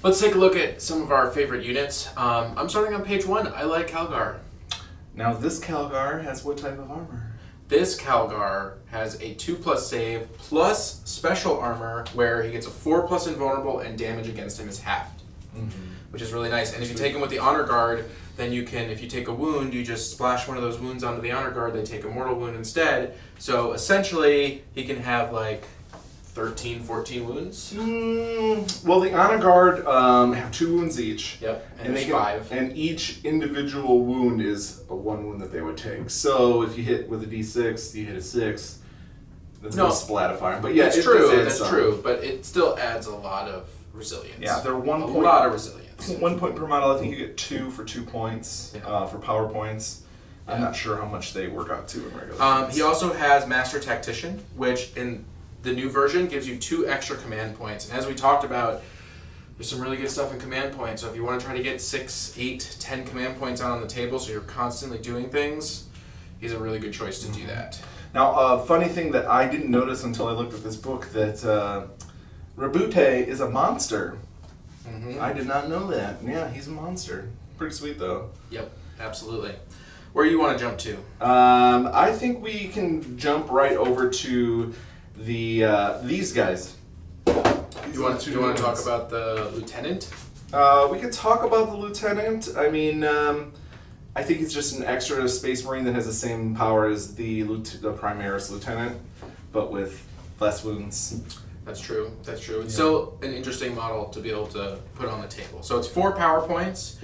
Let's take a look at some of our favorite units. I'm starting on page 1. I like Calgar. Now this Calgar has what type of armor? This Calgar has a 2+ save plus special armor where he gets a 4+ invulnerable and damage against him is halved, which is really nice. And if you take him with the Honor Guard, then you can, if you take a wound, you just splash one of those wounds onto the Honor Guard, they take a mortal wound instead. So essentially, he can have like 13, 14 wounds. Well, the Honor Guard have 2 wounds each. Yep, and there's 5. And each individual wound is a 1 wound that they would take. So if you hit with a d6, you hit a 6. That's no splatifying. But yeah, it's true. That's true. But it still adds a lot of resilience. Yeah, they're a lot of resilience. 1 point per model. I think you get 2 for 2 points for power points. I'm not sure how much they work out to in regular. He also has Master Tactician, which in the new version gives you 2 extra command points. And as we talked about, there's some really good stuff in command points. So if you want to try to get 6, 8, 10 command points out on the table so you're constantly doing things, he's a really good choice to do that. Now, a funny thing that I didn't notice until I looked at this book, that Rabute is a monster. I did not know that. Yeah, he's a monster. Pretty sweet, though. Yep, absolutely. Where do you want to jump to? I think we can jump right over to these guys. You want to talk about the lieutenant? We could talk about the lieutenant. I mean, I think it's just an extra Space Marine that has the same power as the Primaris lieutenant, but with less wounds. That's true. That's true. It's still an interesting model to be able to put on the table. So it's 4 power points.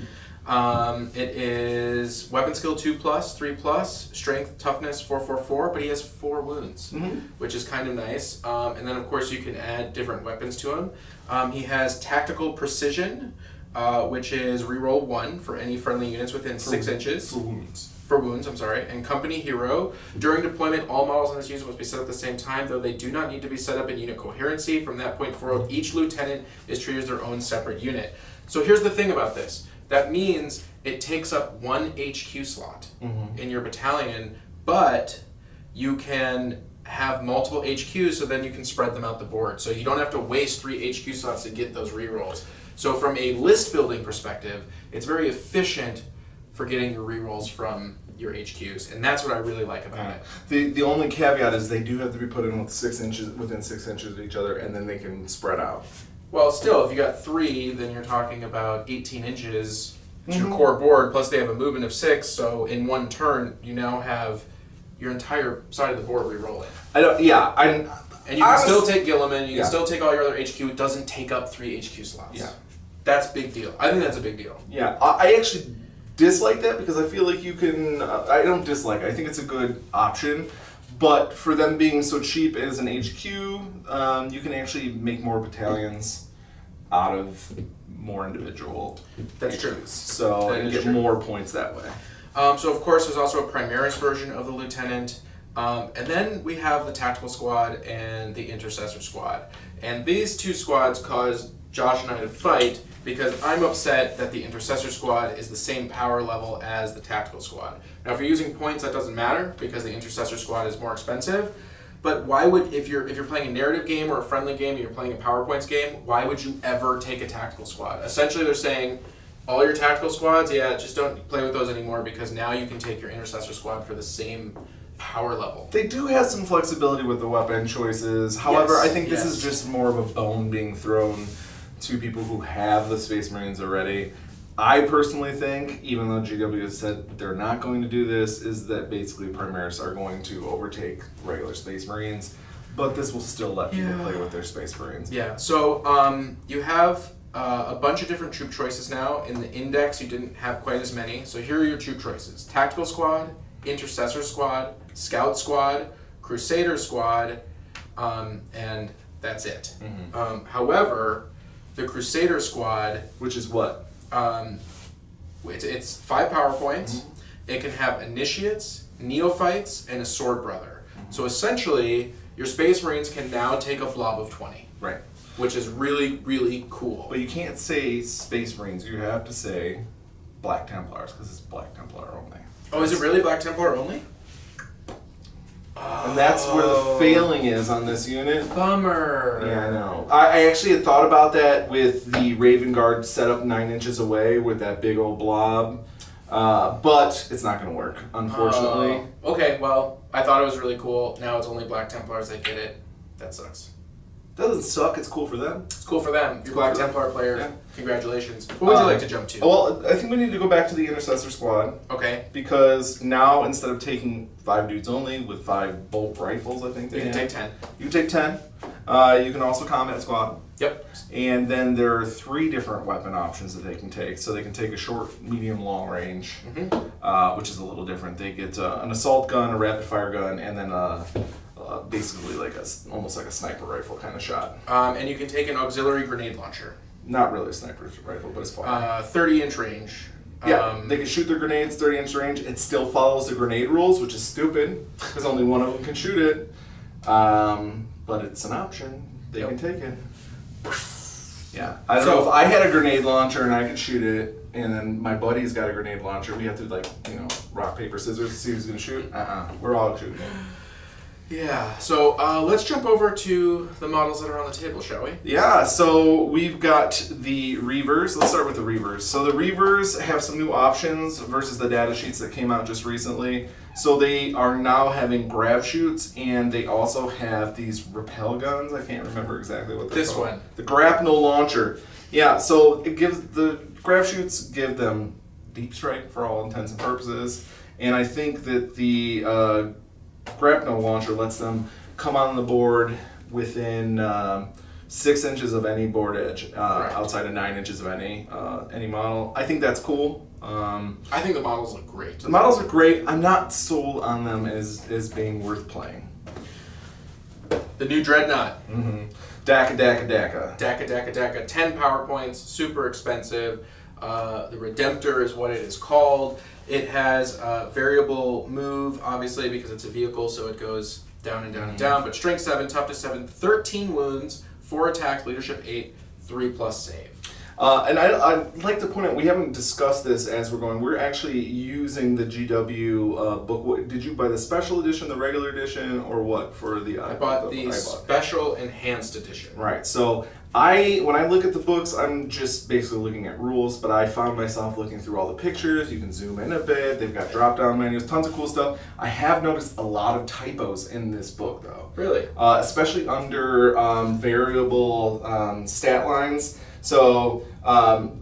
It is weapon skill 2+, 3+, strength, toughness 4, but he has 4 wounds, which is kind of nice. And then of course you can add different weapons to him. He has tactical precision, which is reroll 1 for any friendly units within 6 inches. For wounds, I'm sorry. And company hero. During deployment, all models in this unit must be set up at the same time, though they do not need to be set up in unit coherency. From that point forward, each lieutenant is treated as their own separate unit. So here's the thing about this. That means it takes up 1 HQ slot in your battalion, but you can have multiple HQs, so then you can spread them out the board. So you don't have to waste 3 HQ slots to get those rerolls. So from a list building perspective, it's very efficient for getting your rerolls from your HQs, and that's what I really like about it. The only caveat is they do have to be put in with 6 inches within 6 inches of each other, and then they can spread out. Well, still, if you got 3, then you're talking about 18 inches. It's your core board, plus they have a movement of 6, so in one turn, you now have your entire side of the board re-rolling. And you can still take Gilliman, you can still take all your other HQ, it doesn't take up 3 HQ slots. Yeah. That's a big deal. I think that's a big deal. Yeah, I actually dislike that because I feel like you can, I don't dislike it, I think it's a good option. But for them being so cheap as an HQ, you can actually make more battalions out of more individual That's true. So you get more points that way. So of course there's also a Primaris version of the Lieutenant. And then we have the Tactical Squad and the Intercessor Squad. And these 2 squads cause Josh and I to fight because I'm upset that the Intercessor Squad is the same power level as the Tactical Squad. Now, if you're using points, that doesn't matter because the Intercessor Squad is more expensive. But why would, if you're playing a narrative game or a friendly game and you're playing a power points game, why would you ever take a Tactical Squad? Essentially, they're saying all your Tactical Squads, just don't play with those anymore because now you can take your Intercessor Squad for the same power level. They do have some flexibility with the weapon choices. However, I think this is just more of a bone being thrown to people who have the Space Marines already. I personally think, even though GW has said they're not going to do this, is that basically Primaris are going to overtake regular Space Marines, but this will still let people play with their Space Marines. Yeah, so you have a bunch of different troop choices now. In the Index, you didn't have quite as many. So here are your troop choices. Tactical Squad, Intercessor Squad, Scout Squad, Crusader Squad, and that's it. However, the Crusader Squad, which is what? It's 5 power points. It can have initiates, neophytes, and a sword brother. So essentially, your Space Marines can now take a blob of 20. Right. Which is really, really cool. But you can't say Space Marines. You have to say Black Templars because it's Black Templar only. Oh, is it really Black Templar only? And that's where the failing is on this unit. Bummer. Yeah, I know. I actually had thought about that with the Raven Guard set up 9 inches away with that big old blob. But it's not going to work, unfortunately. Okay, well, I thought it was really cool. Now it's only Black Templars that get it. That sucks. Doesn't suck. It's cool for them. It's cool for them. You're a Black Templar player. Yeah. Congratulations. What would you like to jump to? Well, I think we need to go back to the Intercessor Squad. Okay. Because now, instead of taking 5 dudes only with 5 bolt rifles, I think you can take 10. You can take 10. You can also combat squad. Yep. And then there are 3 different weapon options that they can take. So they can take a short, medium, long range, which is a little different. They get an assault gun, a rapid fire gun, and then basically like almost like a sniper rifle kind of shot. And you can take an auxiliary grenade launcher. Not really a sniper rifle, but it's fine. 30-inch range. Yeah, they can shoot their grenades 30-inch range. It still follows the grenade rules, which is stupid because only one of them can shoot it. But it's an option. They can take it. Yeah, I don't know if I had a grenade launcher and I could shoot it, and then my buddy's got a grenade launcher. We have to rock paper scissors to see who's gonna shoot. We're all shooting it. Yeah, so let's jump over to the models that are on the table, shall we? Yeah, so we've got the Reavers. Let's start with the Reavers. So the Reavers have some new options versus the data sheets that came out just recently. So they are now having grab shoots, and they also have these rappel guns. I can't remember exactly what they're called. This one. The grapnel launcher. Yeah, so it gives the grab shoots give them deep strike for all intents and purposes. And I think that the grapnel launcher lets them come on the board within 6 inches of any board edge, outside of 9 inches of any model. I think that's cool. I think the models look great. The models are great. I'm not sold on them as being worth playing. The new Dreadnought. Daka, Daka, Daka. Daka, Daka, Daka. 10 power points, super expensive. The Redemptor is what it is called. It has variable move, obviously, because it's a vehicle, so it goes down and down and down. But strength 7, toughness 7, 13 wounds, 4 attacks, leadership 8, 3+ save. And I'd like to point out, we haven't discussed this as we're going. We're actually using the GW book. Did you buy the special edition, the regular edition, or what for the I bought the special enhanced edition. Right. So when I look at the books, I'm just basically looking at rules, but I found myself looking through all the pictures. You can zoom in a bit. They've got drop-down menus, tons of cool stuff. I have noticed a lot of typos in this book, though. Really? Especially under variable stat lines. So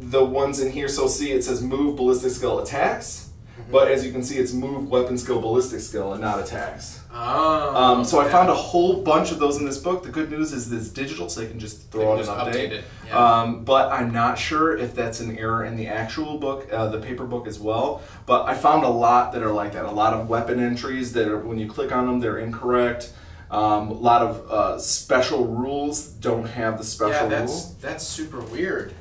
the ones in here, so see it says move, ballistic skill, attacks, but as you can see it's move, weapon skill, ballistic skill, and not attacks. So I found a whole bunch of those in this book. The good news is it's digital, so they can just throw out an update. It. Yeah. But I'm not sure if that's an error in the actual book, the paper book as well. But I found a lot that are like that. A lot of weapon entries that are, when you click on them, they're incorrect. A lot of special rules don't have the special rule. That's super weird.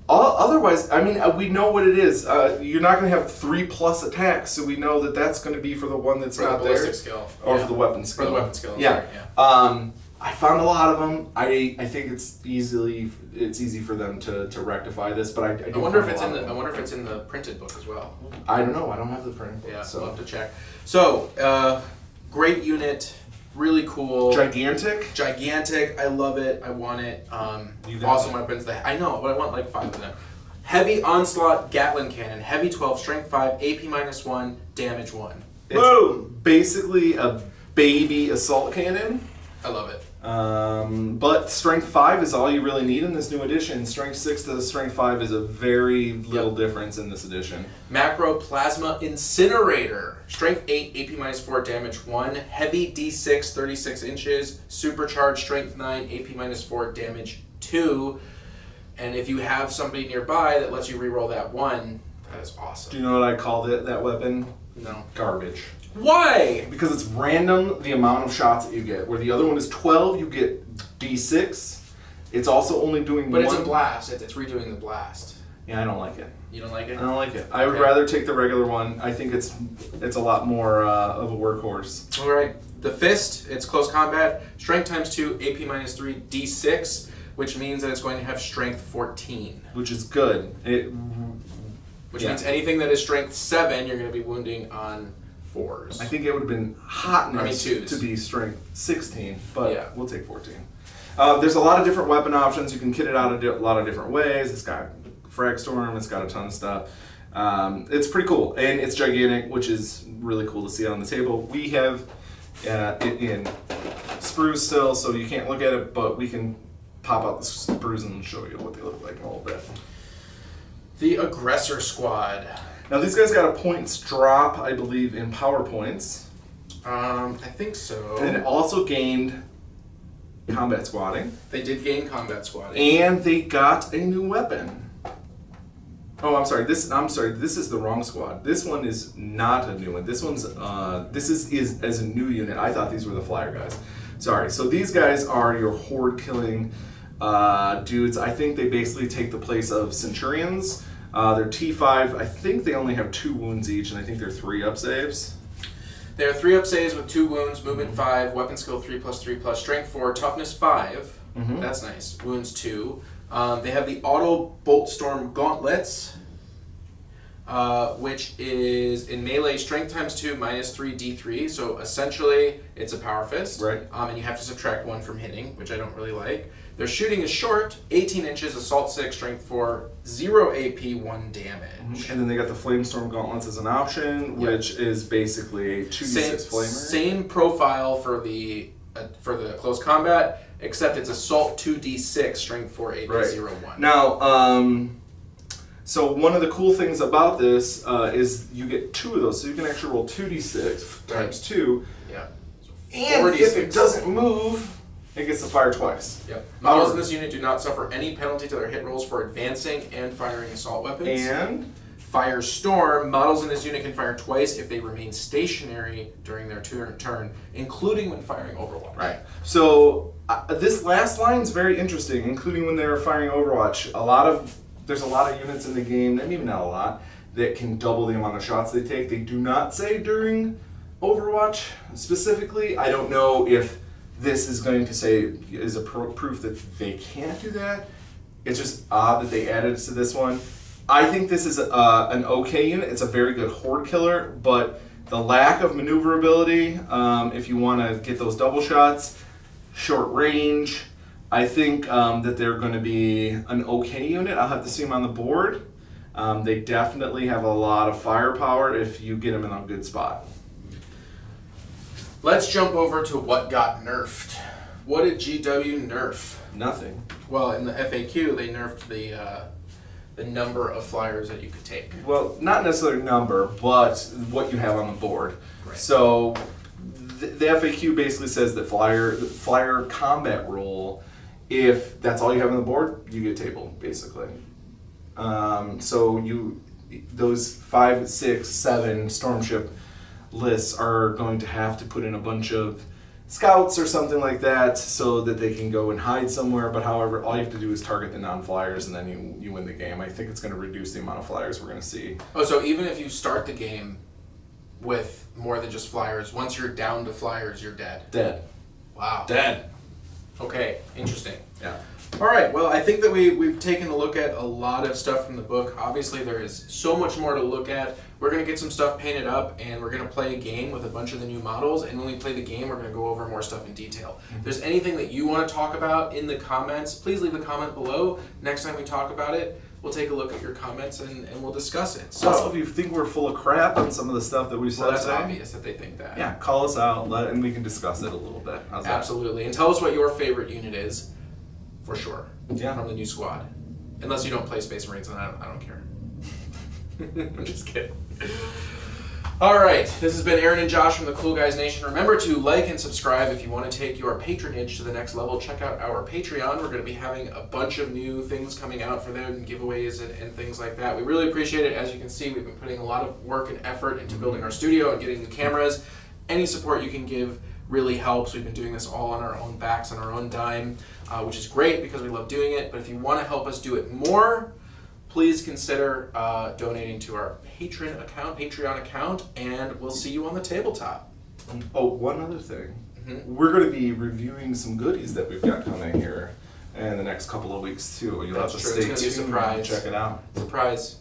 Otherwise, I mean, we know what it is. You're not going to have 3+ attacks, so we know that that's going to be for the one that's not there. For the ballistic skill. Or for the weapon skill. For the weapon skill. Yeah. Sorry, yeah. I found a lot of them. I think it's easy for them to rectify this, but I wonder if it's in the printed book as well. I don't know. I don't have the printed book. Yeah, so we'll have to check. So, great unit. Really cool. Gigantic. I love it. I want it. Awesome weapons. I know, but I want like 5 of them. Heavy Onslaught Gatling Cannon. Heavy 12, Strength 5, AP -1, Damage 1. It's basically a baby assault cannon. I love it. But Strength 5 is all you really need in this new edition. Strength 6 to Strength 5 is a very little difference in this edition. Macro Plasma Incinerator. Strength 8, AP -4, Damage 1. Heavy D6, 36 inches. Supercharged Strength 9, AP -4, Damage 2. And if you have somebody nearby that lets you reroll that 1, that is awesome. Do you know what I called that weapon? No. Garbage. Why? Because it's random the amount of shots that you get. Where the other one is 12, you get D6. It's also only doing But one. it's a blast. It's redoing the blast. Yeah, I don't like it. You don't like it? I don't like it. I would rather take the regular one. I think it's a lot more of a workhorse. All right. The Fist, it's close combat. Strength ×2, AP -3, D6, which means that it's going to have Strength 14. Which is good. Which means anything that is Strength 7, you're going to be wounding on 4s. I think it would have been hotness 2s. to be strength 16, but Yeah. we'll take 14. There's a lot of different weapon options. You can kit it out a lot of different ways. It's got frag storm. It's got a ton of stuff. It's pretty cool, and it's gigantic, which is really cool to see on the table. We have it in sprues still, so you can't look at it, but we can pop out the sprues and show you what they look like in a little bit. The Aggressor Squad. Now these guys got a points drop, I believe, in power points. I think so. And it also gained combat squatting. They did gain combat squatting. And they got a new weapon. Oh, I'm sorry. This is the wrong squad. This one is not a new one. This one's this is as a new unit. I thought these were the flyer guys. Sorry. So these guys are your horde killing dudes. I think they basically take the place of Centurions. They're T5. I think they only have 2 wounds each, and I think they're 3 up saves. They are 3 up saves with 2 wounds, movement 5, weapon skill 3+3+, strength 4, toughness 5. Mm-hmm. That's nice. Wounds 2. They have the auto bolt storm gauntlets, which is in melee strength times 2 -3 D3. So essentially, it's a power fist. Right. And you have to subtract 1 from hitting, which I don't really like. Their shooting is short, 18 inches, assault 6, strength 4, 0 AP, 1 damage. And then they got the Flamestorm Gauntlets as an option, which is basically a 2d6 flamer. Same profile for the close combat, except it's assault 2d6, strength 4, AP, Right. 0, 1. Now, so one of the cool things about this is you get 2 of those, so you can actually roll 2d6 times 2. Yeah. So And if 46. it doesn't move, it gets to fire twice. Yep. Models in this unit do not suffer any penalty to their hit rolls for advancing and firing assault weapons. And Firestorm. Models in this unit can fire twice if they remain stationary during their turn, including when firing Overwatch. right. So this last line is very interesting, including when they're firing Overwatch. There's a lot of units in the game, and maybe not a lot, that can double the amount of shots they take. They do not say during Overwatch specifically. I don't know if this is going to say is a proof that they can't do that. It's just odd that they added it to this one. I think this is an okay unit. It's a very good horde killer, but the lack of maneuverability, if you want to get those double shots, short range, I think that they're going to be an okay unit. I'll have to see them on the board. They definitely have a lot of firepower if you get them in a good spot. Let's jump over to what got nerfed. What did GW nerf? Nothing. Well, in the FAQ, they nerfed the number of flyers that you could take. Well, not necessarily number, but what you have on the board. Right. So the FAQ basically says that flyer combat roll, if that's all you have on the board, you get tabled, basically. So those 5, 6, 7 storm ship lists are going to have to put in a bunch of scouts or something like that so that they can go and hide somewhere. But however, all you have to do is target the non-flyers and then you win the game. I think it's going to reduce the amount of flyers we're going to see. Oh, so even if you start the game with more than just flyers, once you're down to flyers, you're dead. Dead. Wow. Dead. Okay, interesting. Yeah. All right, well, I think that we've taken a look at a lot of stuff from the book. Obviously, there is so much more to look at. We're going to get some stuff painted up, and we're going to play a game with a bunch of the new models, and when we play the game, we're going to go over more stuff in detail. If there's anything that you want to talk about in the comments, please leave a comment below. Next time we talk about it, we'll take a look at your comments, and we'll discuss it. So, Also, if you think we're full of crap on some of the stuff that we said well, that's today, obvious that they think that. yeah, call us out and we can discuss it a little bit. How's that? Absolutely. And tell us what your favorite unit is, for sure, Yeah. from the new squad. Unless you don't play Space Marines, then I don't care. I'm just kidding. All right, this has been Aaron and Josh from the Cool Guys Nation. Remember to like and subscribe if you want to take your patronage to the next level. Check out our Patreon. We're going to be having a bunch of new things coming out for them, giveaways and things like that. We really appreciate it. As you can see, we've been putting a lot of work and effort into building our studio and getting new cameras. Any support you can give really helps. We've been doing this all on our own backs, on our own dime, which is great because we love doing it. But if you want to help us do it more, please consider donating to our Patreon account, and we'll see you on the tabletop. Oh, one other thing. Mm-hmm. We're going to be reviewing some goodies that we've got coming here in the next couple of weeks, too. You'll That's have to true. stay It's gonna be a tuned surprise. and check it out. Surprise.